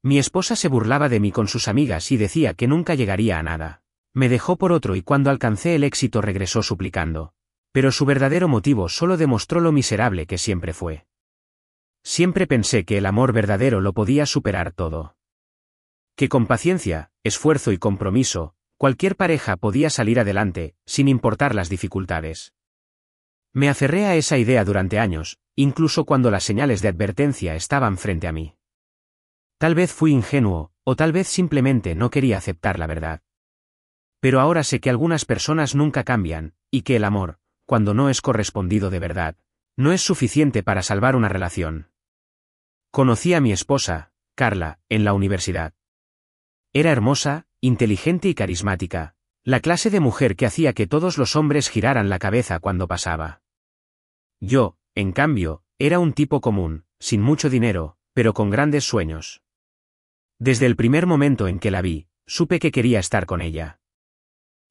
Mi esposa se burlaba de mí con sus amigas y decía que nunca llegaría a nada. Me dejó por otro y cuando alcancé el éxito regresó suplicando. Pero su verdadero motivo solo demostró lo miserable que siempre fue. Siempre pensé que el amor verdadero lo podía superar todo. Que con paciencia, esfuerzo y compromiso, cualquier pareja podía salir adelante, sin importar las dificultades. Me aferré a esa idea durante años, incluso cuando las señales de advertencia estaban frente a mí. Tal vez fui ingenuo, o tal vez simplemente no quería aceptar la verdad. Pero ahora sé que algunas personas nunca cambian, y que el amor, cuando no es correspondido de verdad, no es suficiente para salvar una relación. Conocí a mi esposa, Carla, en la universidad. Era hermosa, inteligente y carismática, la clase de mujer que hacía que todos los hombres giraran la cabeza cuando pasaba. Yo, en cambio, era un tipo común, sin mucho dinero, pero con grandes sueños. Desde el primer momento en que la vi, supe que quería estar con ella.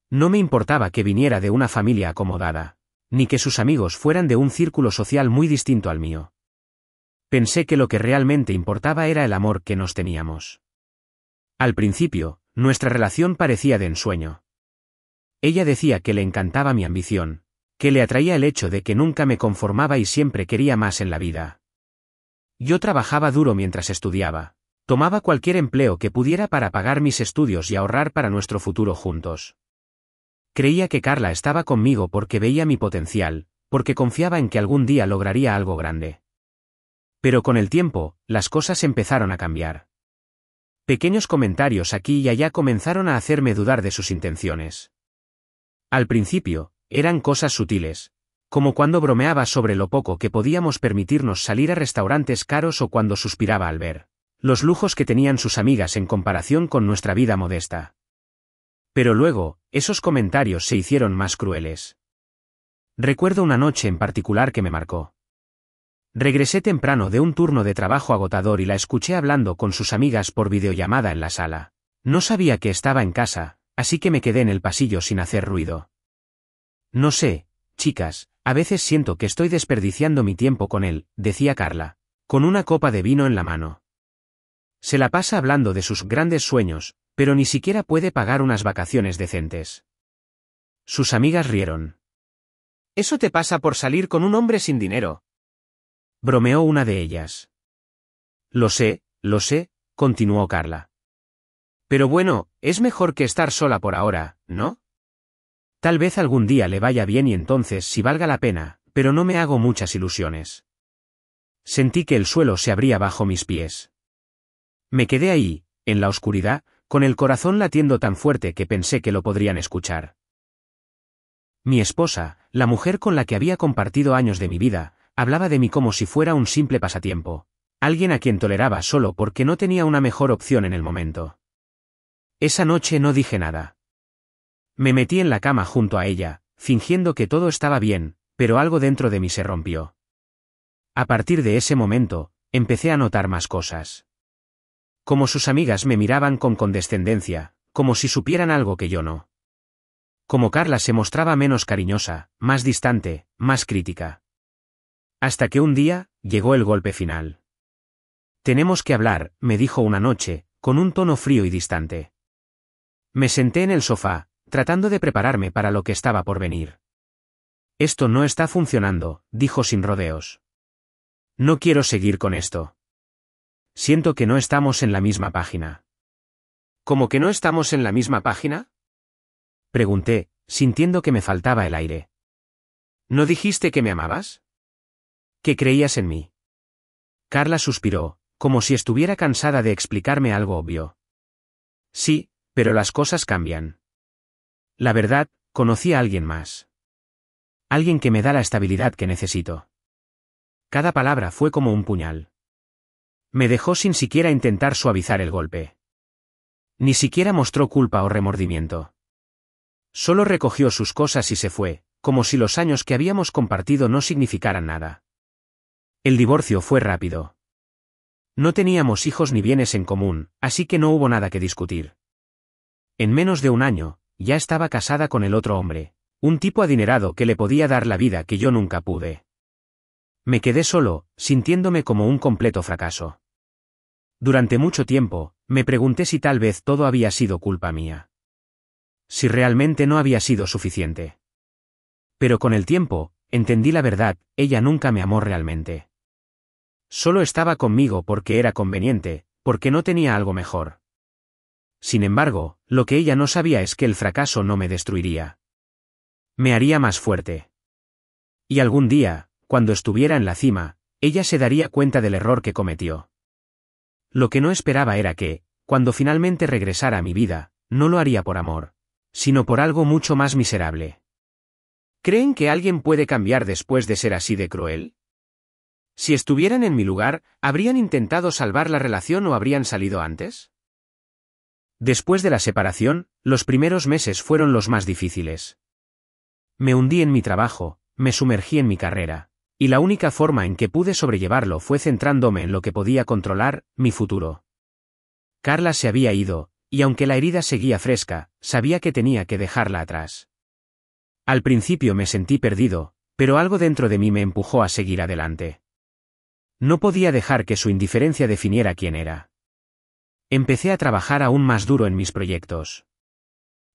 No me importaba que viniera de una familia acomodada, ni que sus amigos fueran de un círculo social muy distinto al mío. Pensé que lo que realmente importaba era el amor que nos teníamos. Al principio, nuestra relación parecía de ensueño. Ella decía que le encantaba mi ambición, que le atraía el hecho de que nunca me conformaba y siempre quería más en la vida. Yo trabajaba duro mientras estudiaba, tomaba cualquier empleo que pudiera para pagar mis estudios y ahorrar para nuestro futuro juntos. Creía que Carla estaba conmigo porque veía mi potencial, porque confiaba en que algún día lograría algo grande. Pero con el tiempo, las cosas empezaron a cambiar. Pequeños comentarios aquí y allá comenzaron a hacerme dudar de sus intenciones. Al principio, eran cosas sutiles, como cuando bromeaba sobre lo poco que podíamos permitirnos salir a restaurantes caros o cuando suspiraba al ver los lujos que tenían sus amigas en comparación con nuestra vida modesta. Pero luego, esos comentarios se hicieron más crueles. Recuerdo una noche en particular que me marcó. Regresé temprano de un turno de trabajo agotador y la escuché hablando con sus amigas por videollamada en la sala. No sabía que estaba en casa, así que me quedé en el pasillo sin hacer ruido. No sé, chicas, a veces siento que estoy desperdiciando mi tiempo con él, decía Carla, con una copa de vino en la mano. Se la pasa hablando de sus grandes sueños, pero ni siquiera puede pagar unas vacaciones decentes. Sus amigas rieron. «Eso te pasa por salir con un hombre sin dinero», bromeó una de ellas. Lo sé, continuó Carla. Pero bueno, es mejor que estar sola por ahora, ¿no? Tal vez algún día le vaya bien y entonces sí valga la pena, pero no me hago muchas ilusiones. Sentí que el suelo se abría bajo mis pies. Me quedé ahí, en la oscuridad, con el corazón latiendo tan fuerte que pensé que lo podrían escuchar. Mi esposa, la mujer con la que había compartido años de mi vida, hablaba de mí como si fuera un simple pasatiempo, alguien a quien toleraba solo porque no tenía una mejor opción en el momento. Esa noche no dije nada. Me metí en la cama junto a ella, fingiendo que todo estaba bien, pero algo dentro de mí se rompió. A partir de ese momento, empecé a notar más cosas. Como sus amigas me miraban con condescendencia, como si supieran algo que yo no. Como Carla se mostraba menos cariñosa, más distante, más crítica. Hasta que un día, llegó el golpe final. «Tenemos que hablar», me dijo una noche, con un tono frío y distante. Me senté en el sofá, tratando de prepararme para lo que estaba por venir. «Esto no está funcionando», dijo sin rodeos. «No quiero seguir con esto. Siento que no estamos en la misma página». «¿Cómo que no estamos en la misma página?», pregunté, sintiendo que me faltaba el aire. «¿No dijiste que me amabas? ¿Que creías en mí?». Carla suspiró, como si estuviera cansada de explicarme algo obvio. «Sí, pero las cosas cambian. La verdad, conocí a alguien más. Alguien que me da la estabilidad que necesito». Cada palabra fue como un puñal. Me dejó sin siquiera intentar suavizar el golpe. Ni siquiera mostró culpa o remordimiento. Solo recogió sus cosas y se fue, como si los años que habíamos compartido no significaran nada. El divorcio fue rápido. No teníamos hijos ni bienes en común, así que no hubo nada que discutir. En menos de un año, ya estaba casada con el otro hombre, un tipo adinerado que le podía dar la vida que yo nunca pude. Me quedé solo, sintiéndome como un completo fracaso. Durante mucho tiempo, me pregunté si tal vez todo había sido culpa mía. Si realmente no había sido suficiente. Pero con el tiempo, entendí la verdad, ella nunca me amó realmente. Solo estaba conmigo porque era conveniente, porque no tenía algo mejor. Sin embargo, lo que ella no sabía es que el fracaso no me destruiría. Me haría más fuerte. Y algún día, cuando estuviera en la cima, ella se daría cuenta del error que cometió. Lo que no esperaba era que, cuando finalmente regresara a mi vida, no lo haría por amor, sino por algo mucho más miserable. ¿Creen que alguien puede cambiar después de ser así de cruel? Si estuvieran en mi lugar, ¿habrían intentado salvar la relación o habrían salido antes? Después de la separación, los primeros meses fueron los más difíciles. Me hundí en mi trabajo, me sumergí en mi carrera, y la única forma en que pude sobrellevarlo fue centrándome en lo que podía controlar, mi futuro. Carla se había ido, y aunque la herida seguía fresca, sabía que tenía que dejarla atrás. Al principio me sentí perdido, pero algo dentro de mí me empujó a seguir adelante. No podía dejar que su indiferencia definiera quién era. Empecé a trabajar aún más duro en mis proyectos.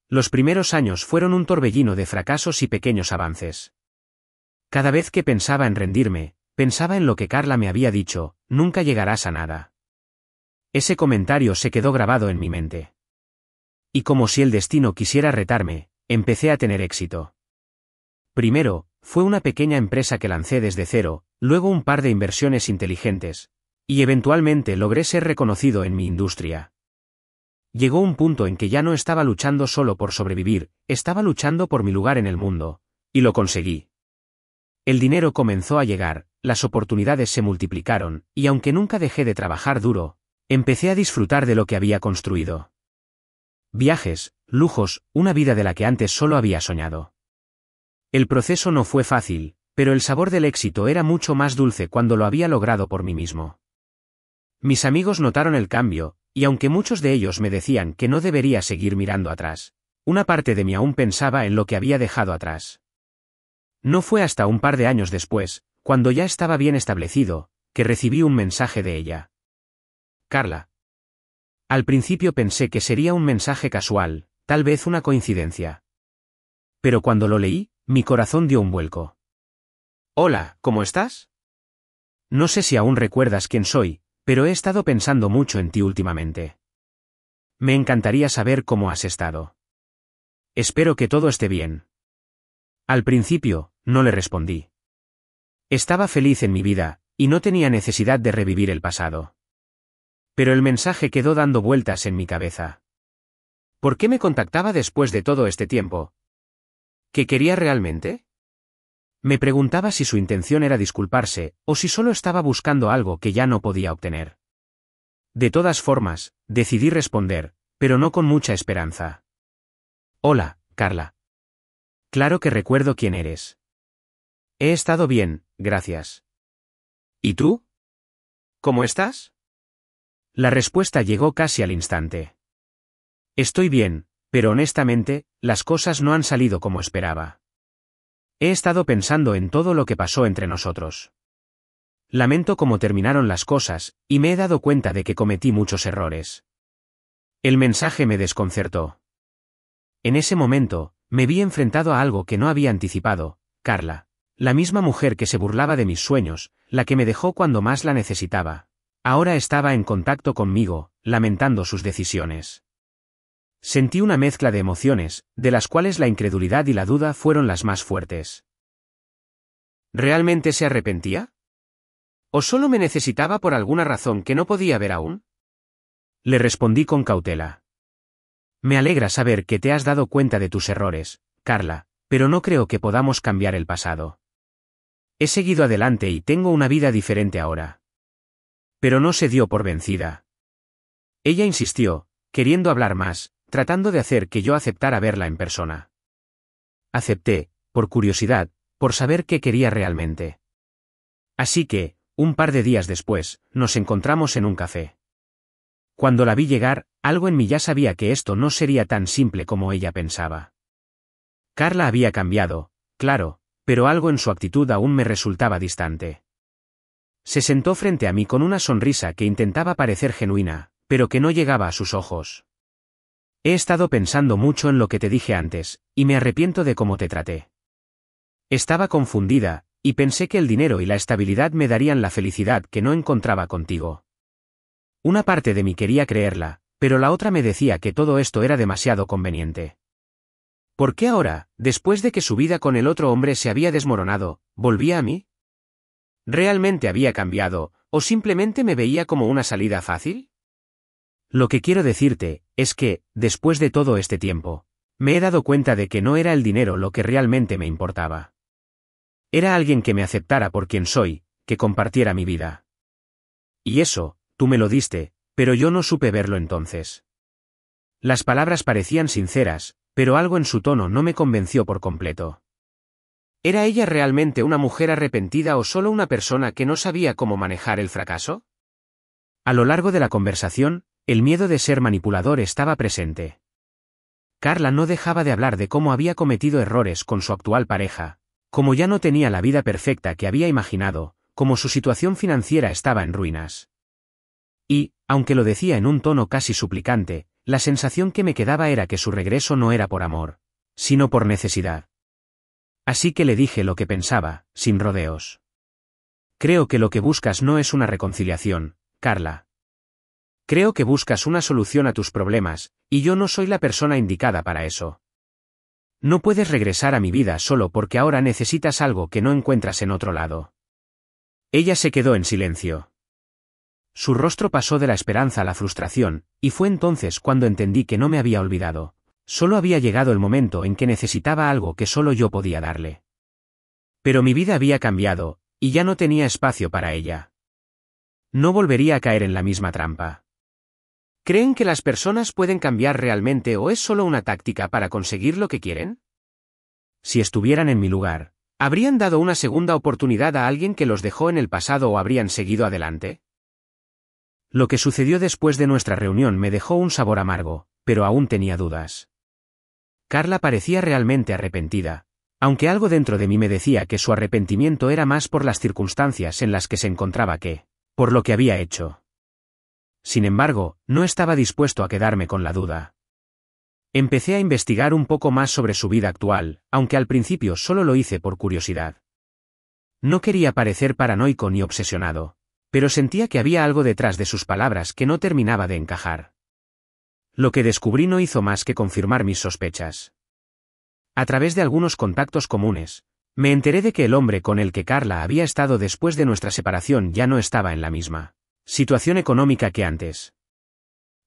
Los primeros años fueron un torbellino de fracasos y pequeños avances. Cada vez que pensaba en rendirme, pensaba en lo que Carla me había dicho: nunca llegarás a nada. Ese comentario se quedó grabado en mi mente. Y como si el destino quisiera retarme, empecé a tener éxito. Primero, fue una pequeña empresa que lancé desde cero, luego un par de inversiones inteligentes, y eventualmente logré ser reconocido en mi industria. Llegó un punto en que ya no estaba luchando solo por sobrevivir, estaba luchando por mi lugar en el mundo, y lo conseguí. El dinero comenzó a llegar, las oportunidades se multiplicaron, y aunque nunca dejé de trabajar duro, empecé a disfrutar de lo que había construido. Viajes, lujos, una vida de la que antes solo había soñado. El proceso no fue fácil, pero el sabor del éxito era mucho más dulce cuando lo había logrado por mí mismo. Mis amigos notaron el cambio, y aunque muchos de ellos me decían que no debería seguir mirando atrás, una parte de mí aún pensaba en lo que había dejado atrás. No fue hasta un par de años después, cuando ya estaba bien establecido, que recibí un mensaje de ella. Carla. Al principio pensé que sería un mensaje casual, tal vez una coincidencia. Pero cuando lo leí, mi corazón dio un vuelco. Hola, ¿cómo estás? No sé si aún recuerdas quién soy, pero he estado pensando mucho en ti últimamente. Me encantaría saber cómo has estado. Espero que todo esté bien. Al principio, no le respondí. Estaba feliz en mi vida, y no tenía necesidad de revivir el pasado. Pero el mensaje quedó dando vueltas en mi cabeza. ¿Por qué me contactaba después de todo este tiempo? ¿Qué quería realmente? Me preguntaba si su intención era disculparse, o si solo estaba buscando algo que ya no podía obtener. De todas formas, decidí responder, pero no con mucha esperanza. Hola, Carla. Claro que recuerdo quién eres. He estado bien, gracias. ¿Y tú? ¿Cómo estás? La respuesta llegó casi al instante. Estoy bien, pero honestamente, las cosas no han salido como esperaba. He estado pensando en todo lo que pasó entre nosotros. Lamento cómo terminaron las cosas, y me he dado cuenta de que cometí muchos errores. El mensaje me desconcertó. En ese momento, me vi enfrentado a algo que no había anticipado: Carla, la misma mujer que se burlaba de mis sueños, la que me dejó cuando más la necesitaba, ahora estaba en contacto conmigo, lamentando sus decisiones. Sentí una mezcla de emociones, de las cuales la incredulidad y la duda fueron las más fuertes. ¿Realmente se arrepentía? ¿O solo me necesitaba por alguna razón que no podía ver aún? Le respondí con cautela. Me alegra saber que te has dado cuenta de tus errores, Carla, pero no creo que podamos cambiar el pasado. He seguido adelante y tengo una vida diferente ahora. Pero no se dio por vencida. Ella insistió, queriendo hablar más, tratando de hacer que yo aceptara verla en persona. Acepté, por curiosidad, por saber qué quería realmente. Así que, un par de días después, nos encontramos en un café. Cuando la vi llegar, algo en mí ya sabía que esto no sería tan simple como ella pensaba. Carla había cambiado, claro, pero algo en su actitud aún me resultaba distante. Se sentó frente a mí con una sonrisa que intentaba parecer genuina, pero que no llegaba a sus ojos. He estado pensando mucho en lo que te dije antes, y me arrepiento de cómo te traté. Estaba confundida, y pensé que el dinero y la estabilidad me darían la felicidad que no encontraba contigo. Una parte de mí quería creerla, pero la otra me decía que todo esto era demasiado conveniente. ¿Por qué ahora, después de que su vida con el otro hombre se había desmoronado, volvía a mí? ¿Realmente había cambiado, o simplemente me veía como una salida fácil? Lo que quiero decirte, es que, después de todo este tiempo, me he dado cuenta de que no era el dinero lo que realmente me importaba. Era alguien que me aceptara por quien soy, que compartiera mi vida. Y eso, tú me lo diste, pero yo no supe verlo entonces. Las palabras parecían sinceras, pero algo en su tono no me convenció por completo. ¿Era ella realmente una mujer arrepentida o solo una persona que no sabía cómo manejar el fracaso? A lo largo de la conversación, el miedo de ser manipulador estaba presente. Carla no dejaba de hablar de cómo había cometido errores con su actual pareja, como ya no tenía la vida perfecta que había imaginado, como su situación financiera estaba en ruinas. Y, aunque lo decía en un tono casi suplicante, la sensación que me quedaba era que su regreso no era por amor, sino por necesidad. Así que le dije lo que pensaba, sin rodeos. Creo que lo que buscas no es una reconciliación, Carla. Creo que buscas una solución a tus problemas, y yo no soy la persona indicada para eso. No puedes regresar a mi vida solo porque ahora necesitas algo que no encuentras en otro lado. Ella se quedó en silencio. Su rostro pasó de la esperanza a la frustración, y fue entonces cuando entendí que no me había olvidado. Solo había llegado el momento en que necesitaba algo que solo yo podía darle. Pero mi vida había cambiado, y ya no tenía espacio para ella. No volvería a caer en la misma trampa. ¿Creen que las personas pueden cambiar realmente o es solo una táctica para conseguir lo que quieren? Si estuvieran en mi lugar, ¿habrían dado una segunda oportunidad a alguien que los dejó en el pasado o habrían seguido adelante? Lo que sucedió después de nuestra reunión me dejó un sabor amargo, pero aún tenía dudas. Carla parecía realmente arrepentida, aunque algo dentro de mí me decía que su arrepentimiento era más por las circunstancias en las que se encontraba que, por lo que había hecho. Sin embargo, no estaba dispuesto a quedarme con la duda. Empecé a investigar un poco más sobre su vida actual, aunque al principio solo lo hice por curiosidad. No quería parecer paranoico ni obsesionado, pero sentía que había algo detrás de sus palabras que no terminaba de encajar. Lo que descubrí no hizo más que confirmar mis sospechas. A través de algunos contactos comunes, me enteré de que el hombre con el que Carla había estado después de nuestra separación ya no estaba en la misma situación económica que antes.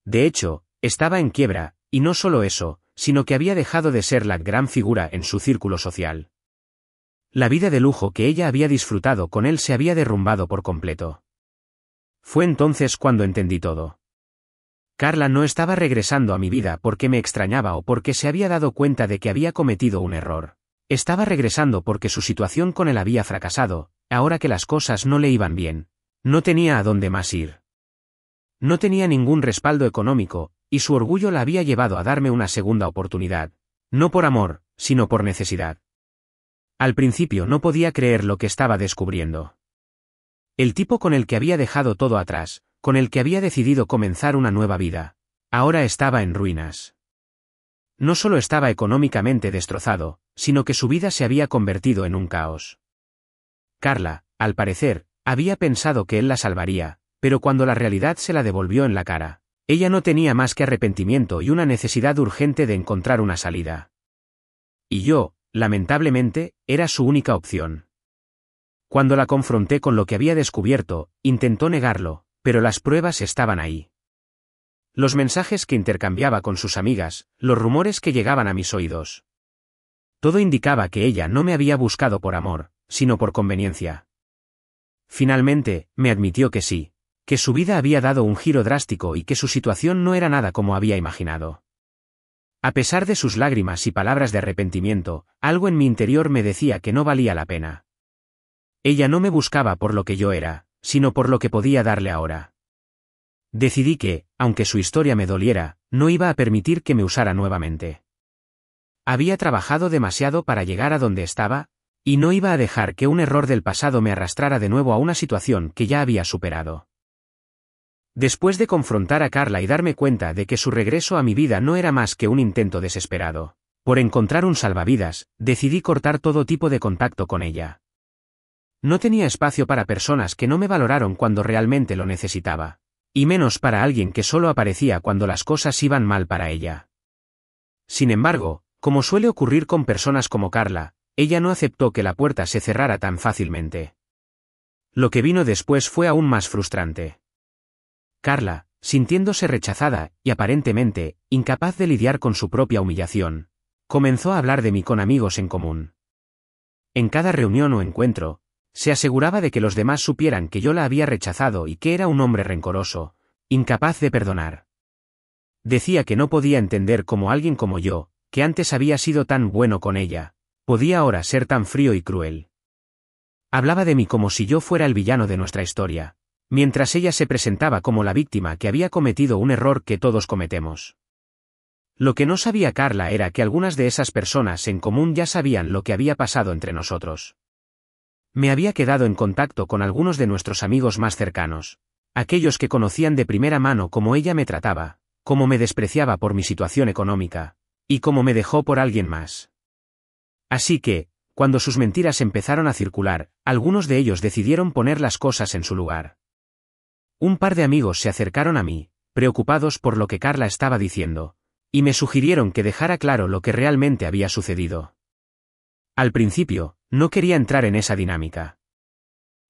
De hecho, estaba en quiebra, y no solo eso, sino que había dejado de ser la gran figura en su círculo social. La vida de lujo que ella había disfrutado con él se había derrumbado por completo. Fue entonces cuando entendí todo. Carla no estaba regresando a mi vida porque me extrañaba o porque se había dado cuenta de que había cometido un error. Estaba regresando porque su situación con él había fracasado, ahora que las cosas no le iban bien. No tenía a dónde más ir. No tenía ningún respaldo económico, y su orgullo la había llevado a darme una segunda oportunidad, no por amor, sino por necesidad. Al principio no podía creer lo que estaba descubriendo. El tipo con el que había dejado todo atrás, con el que había decidido comenzar una nueva vida, ahora estaba en ruinas. No solo estaba económicamente destrozado, sino que su vida se había convertido en un caos. Carla, al parecer, había pensado que él la salvaría, pero cuando la realidad se la devolvió en la cara, ella no tenía más que arrepentimiento y una necesidad urgente de encontrar una salida. Y yo, lamentablemente, era su única opción. Cuando la confronté con lo que había descubierto, intentó negarlo, pero las pruebas estaban ahí. Los mensajes que intercambiaba con sus amigas, los rumores que llegaban a mis oídos. Todo indicaba que ella no me había buscado por amor, sino por conveniencia. Finalmente, me admitió que sí, que su vida había dado un giro drástico y que su situación no era nada como había imaginado. A pesar de sus lágrimas y palabras de arrepentimiento, algo en mi interior me decía que no valía la pena. Ella no me buscaba por lo que yo era, sino por lo que podía darle ahora. Decidí que, aunque su historia me doliera, no iba a permitir que me usara nuevamente. Había trabajado demasiado para llegar a donde estaba, Y no iba a dejar que un error del pasado me arrastrara de nuevo a una situación que ya había superado. Después de confrontar a Carla y darme cuenta de que su regreso a mi vida no era más que un intento desesperado por encontrar un salvavidas, decidí cortar todo tipo de contacto con ella. No tenía espacio para personas que no me valoraron cuando realmente lo necesitaba, y menos para alguien que solo aparecía cuando las cosas iban mal para ella. Sin embargo, como suele ocurrir con personas como Carla, ella no aceptó que la puerta se cerrara tan fácilmente. Lo que vino después fue aún más frustrante. Carla, sintiéndose rechazada y aparentemente incapaz de lidiar con su propia humillación, comenzó a hablar de mí con amigos en común. En cada reunión o encuentro, se aseguraba de que los demás supieran que yo la había rechazado y que era un hombre rencoroso, incapaz de perdonar. Decía que no podía entender cómo alguien como yo, que antes había sido tan bueno con ella, podía ahora ser tan frío y cruel. Hablaba de mí como si yo fuera el villano de nuestra historia, mientras ella se presentaba como la víctima que había cometido un error que todos cometemos. Lo que no sabía Carla era que algunas de esas personas en común ya sabían lo que había pasado entre nosotros. Me había quedado en contacto con algunos de nuestros amigos más cercanos, aquellos que conocían de primera mano cómo ella me trataba, cómo me despreciaba por mi situación económica, y cómo me dejó por alguien más. Así que, cuando sus mentiras empezaron a circular, algunos de ellos decidieron poner las cosas en su lugar. Un par de amigos se acercaron a mí, preocupados por lo que Carla estaba diciendo, y me sugirieron que dejara claro lo que realmente había sucedido. Al principio, no quería entrar en esa dinámica.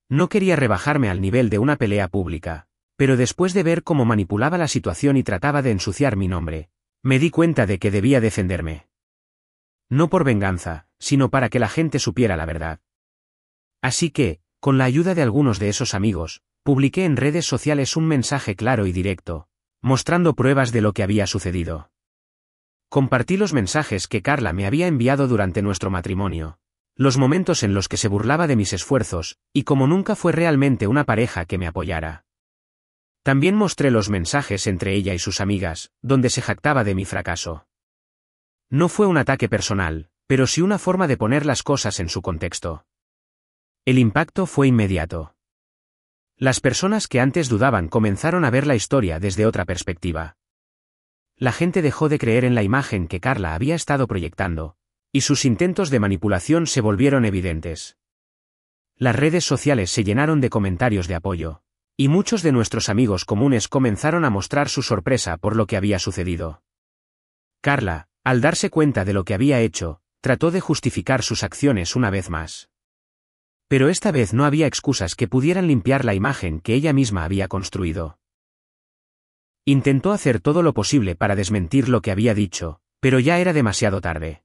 No quería rebajarme al nivel de una pelea pública, pero después de ver cómo manipulaba la situación y trataba de ensuciar mi nombre, me di cuenta de que debía defenderme. No por venganza, sino para que la gente supiera la verdad. Así que, con la ayuda de algunos de esos amigos, publiqué en redes sociales un mensaje claro y directo, mostrando pruebas de lo que había sucedido. Compartí los mensajes que Carla me había enviado durante nuestro matrimonio, los momentos en los que se burlaba de mis esfuerzos, y como nunca fue realmente una pareja que me apoyara. También mostré los mensajes entre ella y sus amigas, donde se jactaba de mi fracaso. No fue un ataque personal, pero sí una forma de poner las cosas en su contexto. El impacto fue inmediato. Las personas que antes dudaban comenzaron a ver la historia desde otra perspectiva. La gente dejó de creer en la imagen que Carla había estado proyectando, y sus intentos de manipulación se volvieron evidentes. Las redes sociales se llenaron de comentarios de apoyo, y muchos de nuestros amigos comunes comenzaron a mostrar su sorpresa por lo que había sucedido. Carla, al darse cuenta de lo que había hecho, trató de justificar sus acciones una vez más. Pero esta vez no había excusas que pudieran limpiar la imagen que ella misma había construido. Intentó hacer todo lo posible para desmentir lo que había dicho, pero ya era demasiado tarde.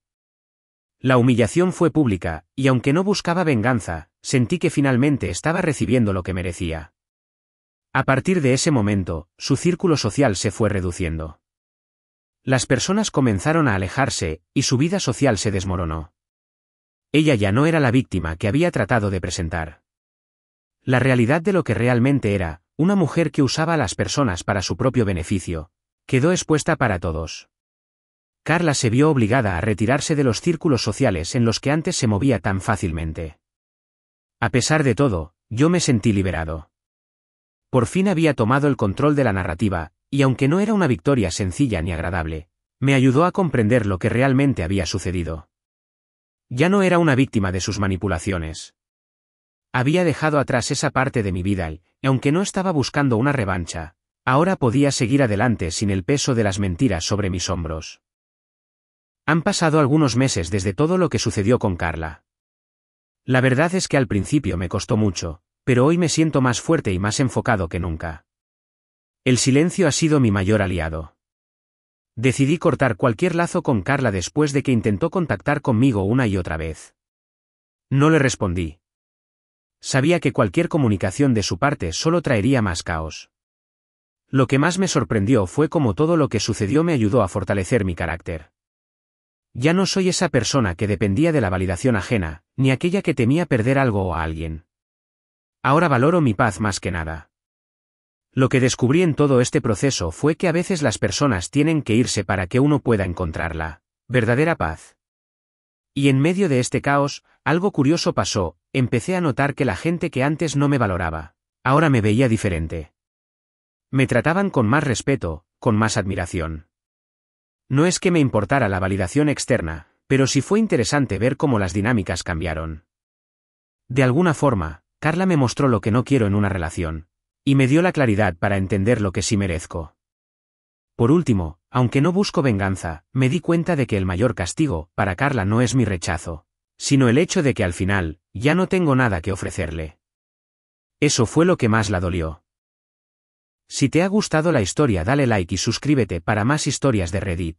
La humillación fue pública, y aunque no buscaba venganza, sentí que finalmente estaba recibiendo lo que merecía. A partir de ese momento, su círculo social se fue reduciendo. Las personas comenzaron a alejarse, y su vida social se desmoronó. Ella ya no era la víctima que había tratado de presentar. La realidad de lo que realmente era, una mujer que usaba a las personas para su propio beneficio, quedó expuesta para todos. Carla se vio obligada a retirarse de los círculos sociales en los que antes se movía tan fácilmente. A pesar de todo, yo me sentí liberado. Por fin había tomado el control de la narrativa, y aunque no era una victoria sencilla ni agradable, me ayudó a comprender lo que realmente había sucedido. Ya no era una víctima de sus manipulaciones. Había dejado atrás esa parte de mi vida y, aunque no estaba buscando una revancha, ahora podía seguir adelante sin el peso de las mentiras sobre mis hombros. Han pasado algunos meses desde todo lo que sucedió con Carla. La verdad es que al principio me costó mucho, pero hoy me siento más fuerte y más enfocado que nunca. El silencio ha sido mi mayor aliado. Decidí cortar cualquier lazo con Carla después de que intentó contactar conmigo una y otra vez. No le respondí. Sabía que cualquier comunicación de su parte solo traería más caos. Lo que más me sorprendió fue cómo todo lo que sucedió me ayudó a fortalecer mi carácter. Ya no soy esa persona que dependía de la validación ajena, ni aquella que temía perder algo o a alguien. Ahora valoro mi paz más que nada. Lo que descubrí en todo este proceso fue que a veces las personas tienen que irse para que uno pueda encontrar la verdadera paz. Y en medio de este caos, Algo curioso pasó, empecé a notar que la gente que antes no me valoraba, ahora me veía diferente. Me trataban con más respeto, con más admiración. No es que me importara la validación externa, pero sí fue interesante ver cómo las dinámicas cambiaron. De alguna forma, Carla me mostró lo que no quiero en una relación, y me dio la claridad para entender lo que sí merezco. Por último, aunque no busco venganza, me di cuenta de que el mayor castigo, para Carla, no es mi rechazo, sino el hecho de que al final, ya no tengo nada que ofrecerle. Eso fue lo que más la dolió. Si te ha gustado la historia, dale like y suscríbete para más historias de Reddit.